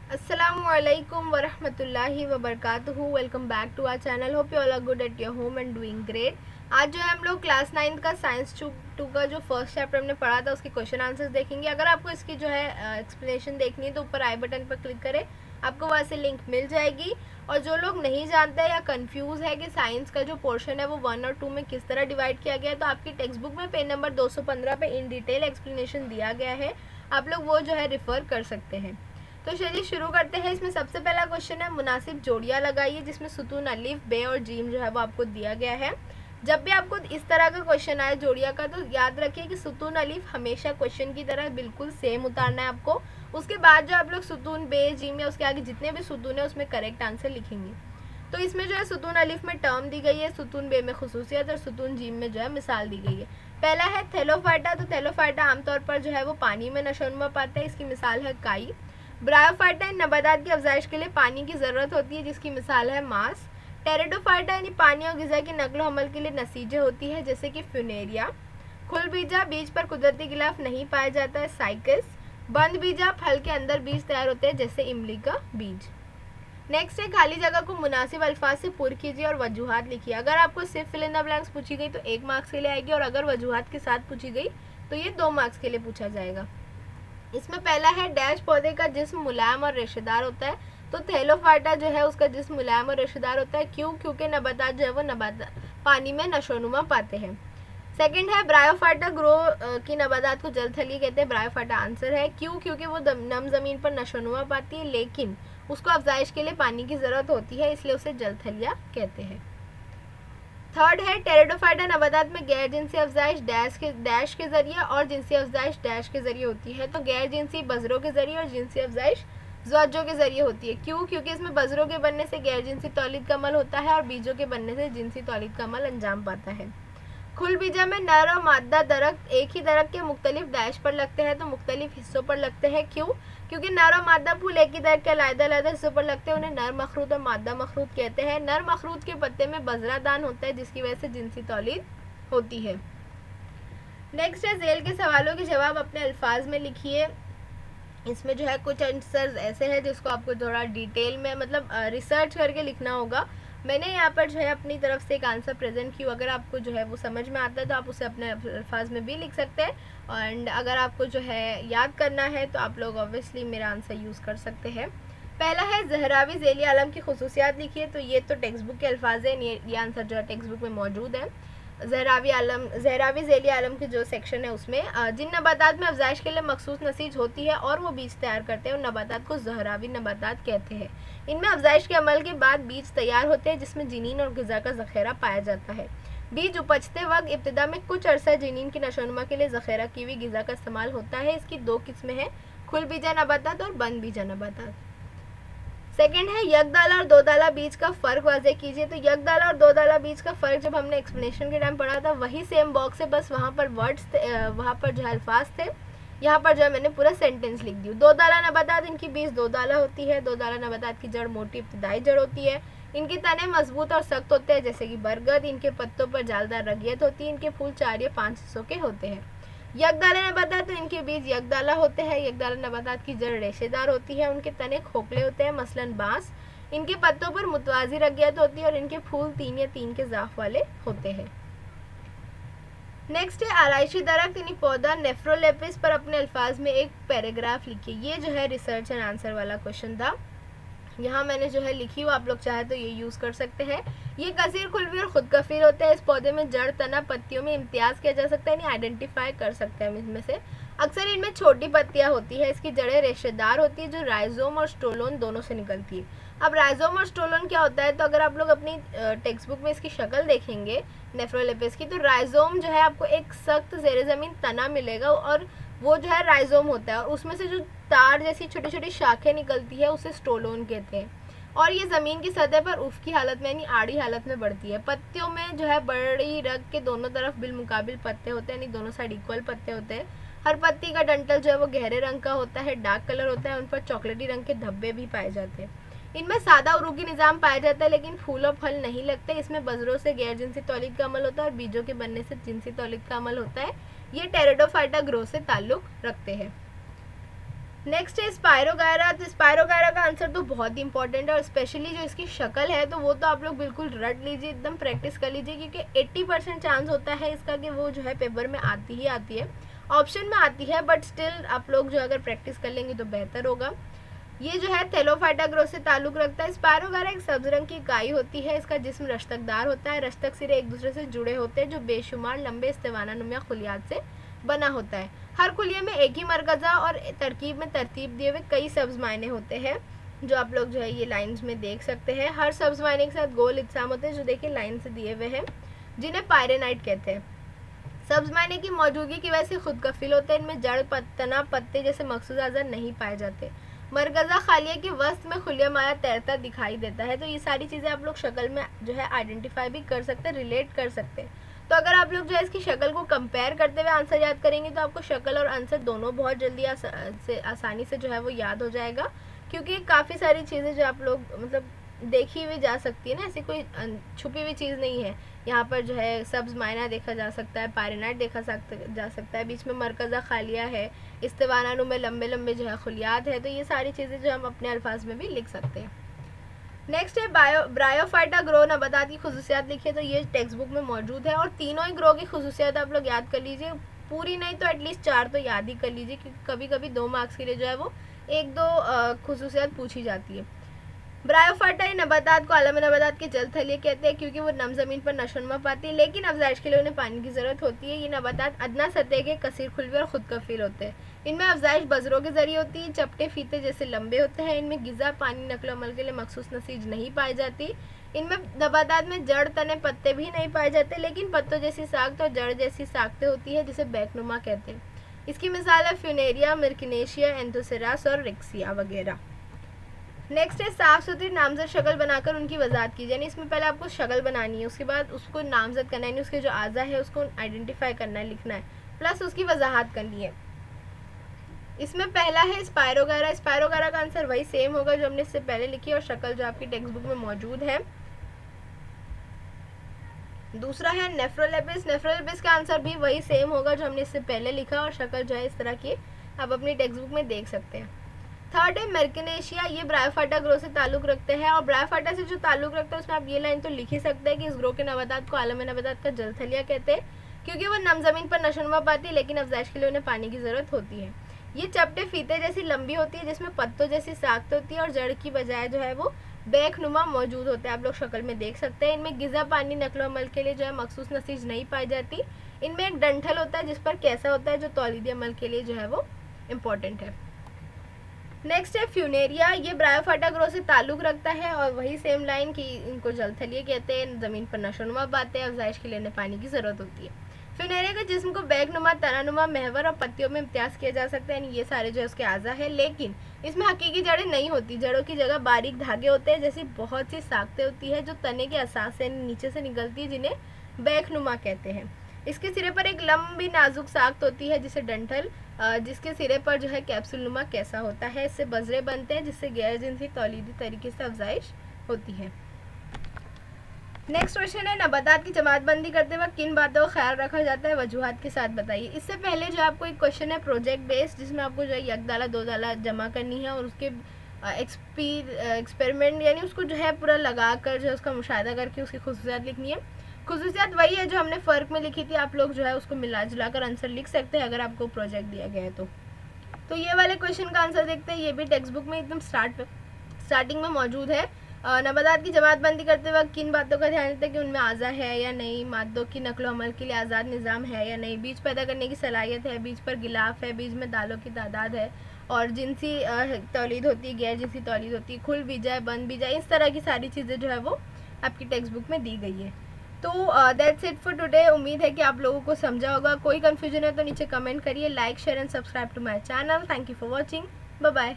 Assalamualaikum warahmatullahi wabarakatuh। Welcome back to our channel. Hope you all are good at your home and doing great. आज जो है हम लोग class 9 का science to का जो फर्स्ट चैप्टर हमने पढ़ा था उसके क्वेश्चन आंसर्स देखेंगे। अगर आपको इसकी जो है एक्सप्लेनेशन देखनी है तो ऊपर आई बटन पर क्लिक करें, आपको वहाँ से लिंक मिल जाएगी। और जो लोग नहीं जानते या कंफ्यूज है कि साइंस का जो पोर्शन है वो 1 और 2 में किस तरह डिवाइड किया गया है, तो आपकी टेक्स्ट बुक में पेज नंबर 215 पे इन डिटेल एक्सप्लेनेशन दिया गया है, आप लोग वो जो है रिफ़र कर सकते हैं। तो चलिए शुरू करते हैं। इसमें सबसे पहला क्वेश्चन है मुनासिब जोड़ियाँ लगाइए, जिसमें सुतून अलिफ बे और जीम जो है वो आपको दिया गया है। जब भी आपको इस तरह का क्वेश्चन आए जोड़िया का, तो याद रखिए कि सुतून अलिफ हमेशा क्वेश्चन की तरह बिल्कुल सेम उतारना है आपको। उसके बाद जो आप लोग सुतून बे जीम या उसके आगे जितने भी सुतून है उसमें करेक्ट आंसर लिखेंगे। तो इसमें जो है सुतून अलिफ में टर्म दी गई है, सुतून बे में खुसूसियत और सुतून जीम में जो है मिसाल दी गई है। पहला है थैलोफाइटा। तो थैलोफाइटा आमतौर पर जो है वो पानी में नशोनुमा पाते हैं, इसकी मिसाल है काई। ब्रायोफाइटा इन नबातात की अफजाइश के लिए पानी की ज़रूरत होती है, जिसकी मिसाल है मांस। टेरिडोफाइटा यानी पानी और ग़िज़ा की नकलो हमल के लिए नसीजें होती है, जैसे कि फ्यूनेरिया। खुलबीजा बीज पर कुदरती गिलाफ नहीं पाया जाता है, साइकस। बंद बीजा फल के अंदर बीज तैयार होते हैं, जैसे इमली का बीज। नेक्स्ट है खाली जगह को मुनासिब अल्फाज से पुर कीजिए और वजूहात लिखिए। अगर आपको सिर्फ फिल इन द ब्लैंक्स पूछी गई तो 1 मार्क्स के लिए आएगी, और अगर वजूहात के साथ पूछी गई तो ये 2 मार्क्स के लिए पूछा जाएगा। इसमें पहला है डैश पौधे का जिस्म मुलायम और रेशेदार होता है। तो थैलोफाइटा जो है उसका जिस्म मुलायम और रेशेदार होता है, क्यों? क्योंकि नबातात जो है वो नबातात पानी में नशोनुमा पाते हैं। सेकंड है ब्रायोफाइटा ग्रो की नबातात को जलथली कहते हैं, ब्रायोफाइटा आंसर है। क्यों? क्योंकि वो नम ज़मीन पर नशोनुमा पाती है, लेकिन उसको अफजाइश के लिए पानी की ज़रूरत होती है, इसलिए उसे जलथलिया कहते हैं। थर्ड है टेरिडोफाइटा नबातात में गैर जिनसी अफजाइश डैश के जरिए और जिनसी अफजाइश डैश के जरिए होती है। तो गैर जिनसी बजरों के जरिए और जिनसी अफजाइश ज़्वाजों के जरिए होती है। क्यों? क्योंकि इसमें बजरों के बनने से गैर जिनसी तौलीद का अमल होता है और बीजों के बनने से जिनसी तौलीद का अमल अंजाम पाता है। खुलबीजा में नर और मादा दरख्त एक ही दरख्त के मुख्तलिफ डैश पर लगते हैं, तो मुख्तलिफ हिस्सों पर लगते हैं। क्यों? क्योंकि नर और मादा फूल एक ही दरख्त के अलग-अलग हिस्सों पर लगते हैं, उन्हें नर मखरूत और मादा मखरूत कहते हैं। नर मखरूत के पत्ते में बजरा दान होता है, जिसकी वजह से जिनसी तौलीद होती है। नेक्स्ट है झेल के सवालों के जवाब अपने अल्फाज में लिखिए। इसमें जो है कुछ आंसर्स ऐसे हैं जिसको आपको थोड़ा डिटेल में मतलब रिसर्च करके लिखना होगा। मैंने यहाँ पर जो है अपनी तरफ से एक आंसर प्रेजेंट किया। अगर आपको जो है वो समझ में आता है तो आप उसे अपने अल्फाज में भी लिख सकते हैं, एंड अगर आपको जो है याद करना है तो आप लोग ऑब्वियसली मेरा आंसर यूज़ कर सकते हैं। पहला है ज़हरावी ज़ेली आलम की खुसूसियात लिखिए। तो ये तो टेक्स्ट बुक के अल्फाज हैं, ये आंसर जो है टेक्स्ट बुक में मौजूद है। ज़हरावी ज़ेली आलम के जो सेक्शन है उसमें जिन नबातात में अफजाइश के लिए मखसूस नसीज होती है और वो बीज तैयार करते हैं, उन नबातात को ज़हरावी नबातात कहते हैं। इनमें अफजाइश के अमल के बाद बीज तैयार होते हैं, जिसमें जिनीन और ग़िज़ा का ज़ख़ीरा पाया जाता है। बीज उपजते वक्त इब्तिदा में कुछ अरसा जिनीन की नशोनुमा के लिए ज़ख़ीरा की हुई ग़िज़ा का इस्तेमाल होता है। इसकी 2 किस्में हैं, खुल बीजा नबातात और बंद बीजा नबातात। सेकेंड है यकदाला और दो दाला बीज का फ़र्क वाज़े कीजिए। तो यकदाला और दो दाला बीज का फ़र्क जब हमने एक्सप्लेनेशन के टाइम पढ़ा था वही सेम बॉक्स है, बस वहाँ पर वर्ड्स वहाँ पर जो है अल्फाज थे, यहाँ पर जो है मैंने पूरा सेंटेंस लिख दी। दो दाला नबातात इनकी बीज दो दाला होती है। दो दाला नबातात की जड़ मोटी इब्तिदाई जड़ होती है। इनके तने मजबूत और सख्त होते हैं, जैसे कि बरगद। इनके पत्तों पर जालदार रगियत होती है। इनके फूल 4 या 5 हिस्सों के होते हैं। यकदाला नबातात तो इनके बीज यकदाला होते हैं। यकदाला नबातात की जड़ रेशेदार होती है। उनके तने खोखले होते हैं, मसलन बांस। इनके पत्तों पर मुतवाज़ी रगियत होती है और इनके फूल 3 या 3 के ज़ाफ वाले होते हैं। नेक्स्ट है आलाइशी दरख्त यानी पौधा नेफ्रोलेपिस पर अपने अल्फाज में एक पैराग्राफ लिखिए। ये जो है रिसर्च एंड आंसर वाला क्वेश्चन था, यहाँ मैंने जो है लिखी हो, आप लोग चाहे तो ये यूज़ कर सकते हैं। ये कसीर खुलवी और खुद कफीर होते हैं। इस पौधे में जड़ तना पत्तियों में इम्तियाज़ किया जा सकता है, यानी आइडेंटिफाई कर सकते हैं इनमें से। अक्सर इनमें छोटी पत्तियाँ होती है। इसकी जड़ें रेशेदार होती है, जो राइजोम और स्टोलोन दोनों से निकलती है। अब राइजोम और स्टोलोन क्या होता है, तो अगर आप लोग अपनी टेक्स्ट बुक में इसकी शक्ल देखेंगे नेफ्रोलेपिस की, तो राइजोम जो है आपको एक सख्त ज़ेरे ज़मीन तना मिलेगा और वो जो है राइजोम होता है, और उसमें से जो तार जैसी छोटी छोटी शाखें निकलती है उसे स्टोलोन कहते हैं। और ये ज़मीन की सतह पर उफ की हालत में यानी आड़ी हालत में बढ़ती है। पत्तियों में जो है बड़ी रग के दोनों तरफ बिलमुकाबिल पत्ते होते हैं, यानी दोनों साइड इक्वल पत्ते होते हैं। हर पत्ती का डंठल जो है वो गहरे रंग का होता है, डार्क कलर होता है। उन पर चॉकलेटी रंग के धब्बे भी पाए जाते हैं। इनमें सादा उरूगी निज़ाम पाया जाता है, लेकिन फूल और फल नहीं लगते। इसमें बजरों से गैर जिनसी तौलीद का अमल होता है और बीजों के बनने से जिनसी तौलीद का अमल होता है। ये टेरिडोफाइटा ग्रोह से ताल्लुक़ रखते हैं। नेक्स्ट है स्पायरोगायरा। तो स्पायरोगायरा का आंसर तो बहुत ही इंपॉर्टेंट है, और स्पेशली जो इसकी शक्ल है तो वो तो आप लोग बिल्कुल रट लीजिए, एकदम प्रैक्टिस कर लीजिए, क्योंकि 80% चांस होता है इसका कि वो जो है पेपर में आती ही आती है, ऑप्शन में आती है, बट स्टिल आप लोग जो अगर प्रैक्टिस कर लेंगे तो बेहतर होगा। ये जो है थैलोफाइटा ग्रोथ से ताल्लुक रखता है। स्पायरोगायरा एक सब्ज रंग की इकाई होती है। इसका जिस्म रश्तकदार होता है, रश्तक सिरे एक दूसरे से जुड़े होते हैं जो बेशुमार लंबे इस्तेवाना नुमा खुलियात से बना होता है। हर खुलिये में एक ही मरकज़ा और तरकीब में तरतीब दिए हुए कई सब्ज मायने होते हैं, जो आप लोग जो है ये लाइंस में देख सकते हैं। हर सब्ज मायने के साथ गोल इत्साम होते हैं जो देखिए लाइन से दिए हुए हैं, जिन्हें पायरेनाइट कहते हैं। सब्ज मायने की मौजूदगी की वजह से खुद कफिल होते हैं। इनमें जड़, तना, पत्ते जैसे मखसूस अज़ा नहीं पाए जाते। मरकज़ा खालिया की वस्त में खुलिया माया तैरता दिखाई देता है। तो ये सारी चीज़ें आप लोग शक्ल में जो है आइडेंटिफाई भी कर सकते हैं, रिलेट कर सकते हैं। तो अगर आप लोग जो है इसकी शक्ल को कंपेयर करते हुए आंसर याद करेंगे तो आपको शक्ल और आंसर दोनों बहुत जल्दी आसानी से जो है वो याद हो जाएगा, क्योंकि काफ़ी सारी चीज़ें जो आप लोग मतलब देखी हुई जा सकती है ना, ऐसी कोई छुपी हुई चीज़ नहीं है। यहाँ पर जो है सब्ज मायना देखा जा सकता है, पायरेनाइट देखा जा सकता है, बीच में मरकज़ा खालिया है, इस्तेवाना में लंबे लंबे जो है खुलियात है। तो ये सारी चीज़ें जो हम अपने अल्फाज में भी लिख सकते हैं। नेक्स्ट है ब्रायोफाइटा ग्रो नबातात की खुसूसियात लिखिए। तो ये टेक्स्ट बुक में मौजूद है, और तीनों ही ग्रो की खुसूसियात आप लोग याद कर लीजिए, पूरी नहीं तो एटलीस्ट 4 तो याद ही कर लीजिए, क्योंकि कभी कभी 2 मार्क्स के लिए जो है वो 1-2 खुसूसियात पूछी जाती है। ब्रायोफाइटा नबातात को आलम नबातात के जल थलिए कहते हैं, क्योंकि वो नम ज़मीन पर नशोनुमा पाती है, लेकिन अफजाइश के लिए उन्हें पानी की ज़रूरत होती है। ये नबातात अदना सतह के कसीर खुलवे और खुद कफील होते हैं। इनमें अफजाइश बजरों के जरिए होती है, चपटे फीते जैसे लंबे होते हैं। इनमें गिज़ा, पानी, नकलो अमल के लिए मखसूस नसीज नहीं पाई जाती। इनमें नबातात में जड़, तने, पत्ते भी नहीं पाए जाते, लेकिन पत्तों जैसी साख्त और जड़ जैसी साख्तें होती है, जिसे बैकनुमा कहते हैं। इसकी मिसाल है फ्यूनेरिया, मिर्किनेशिया, एंथोसेरास और रिक्सिया वगैरह। नेक्स्ट है साफ सुथरी नामजद शक्ल बनाकर उनकी वजाहत कीजिए। यानी इसमें पहले आपको शक्ल बनानी है, उसके बाद उसको नामजद करना है, यानी उसके जो आज़ा है उसको आइडेंटिफाई करना है, लिखना है, प्लस उसकी वजाहत करनी है। इसमें पहला है स्पायरोगायरा। स्पायरोगायरा का आंसर वही सेम होगा जो हमने इससे पहले लिखी, और शक्ल जो आपकी टेक्स्ट बुक में मौजूद है। दूसरा है नेफ्रोलेपिस। नेफ्रोलेपिस का आंसर भी वही सेम होगा जो हमने इससे पहले लिखा, और शक्ल जो है इस तरह की आप अपनी टेक्स्ट बुक में देख सकते हैं। थर्ड है मेर्किनेशिया। ये ब्रायोफाइटा ग्रो से ताल्लुक रखते हैं, और ब्रायोफाइटा से जो ताल्लुक रखता है उसमें आप ये लाइन तो लिख ही सकते हैं कि इस ग्रो के नबातात को आलम नबातात का जलथलिया कहते हैं, क्योंकि वो नम ज़मीन पर नशोनुमा पाती है, लेकिन अफजाइश के लिए उन्हें पानी की ज़रूरत होती है। ये चपटे फीते जैसी लंबी होती है, जिसमें पत्तों जैसी साख्त होती है, और जड़ की बजाय जो है वो बैकनुमा मौजूद होता है, आप लोग शक्ल में देख सकते हैं। इनमें गिज़ा, पानी, नकलो अमल के लिए जो है मखसूस नसीज नहीं पाई जाती। इनमें एक डंठल होता है जिस पर कैसा होता है, जो तौलीदी अमल के लिए जो है वो इम्पोर्टेंट है। नेक्स्ट है फ्यूनेरिया। ये ब्रायोफाइटा ग्रो से ताल्लुक रखता है, और वही सेम लाइन कि इनको जलथलिए कहते हैं, ज़मीन पर नशोनुमा पाते हैं, अफजाइश के लिए पानी की ज़रूरत होती है। फ्यूनेरिया के जिस्म को बैगनुमा, तनानुमा, महवर और पत्तियों में इम्तियाज़ किया जा सकता है, यानी ये सारे जो है उसके आज़ा है, लेकिन इसमें हकीकी जड़ें नहीं होती। जड़ों की जगह बारीक धागे होते हैं, जैसी बहुत सी साख्तें होती है जो तने के असास से नीचे से निकलती है, जिन्हें बैकनुमा कहते हैं। इसके सिरे पर एक लंबी नाजुक साख्त होती है जिसे डंठल, जिसके सिरे पर जो है कैप्सूल नुमा कैसा होता है। इससे बजरे बनते हैं, जिससे गैर जिनसी तौलीदी तरीके से अफजाइश होती है। नेक्स्ट क्वेश्चन है नबातात की जमातबंदी करते वक्त किन बातों का ख्याल रखा जाता है, वजूहात के साथ बताइए। इससे पहले जो आपको एक क्वेश्चन है प्रोजेक्ट बेस्ड, जिसमें आपको जो है 1 दाला 2 दाला जमा करनी है, और उसके एक्सपेरिमेंट यानी उसको जो है पूरा लगा कर जो है उसका मुशाहिदा करके उसकी खुसूसियात लिखनी है। खुसूसियात वही है जो हमने फ़र्क में लिखी थी, आप लोग जो है उसको मिला जुला कर आंसर लिख सकते हैं अगर आपको प्रोजेक्ट दिया गया है तो ये वाले क्वेश्चन का आंसर देखते हैं। ये भी टेक्स्ट बुक में एकदम स्टार्टिंग में मौजूद है। नबातात की जमातबंदी करते वक्त किन बातों का ध्यान रखते हैं कि उनमें आज़ा है या नहीं, मादों की नकलो अमल के लिए आज़ाद निज़ाम है या नहीं, बीज पैदा करने की सलाहियत है, बीज पर गिलाफ है, बीज में दालों की तादाद है, और जिनसी तौलीद होती है, गैर जिनसी तौलीद होती है, खुल बीजा है, बंद बीजा, इस तरह की सारी चीज़ें जो है वो आपकी टेक्स्ट बुक में दी गई है। तो दैट्स इट फॉर टुडे। उम्मीद है कि आप लोगों को समझा होगा। कोई कन्फ्यूजन है तो नीचे कमेंट करिए। Like, share and subscribe to my channel. Thank you for watching. Bye bye.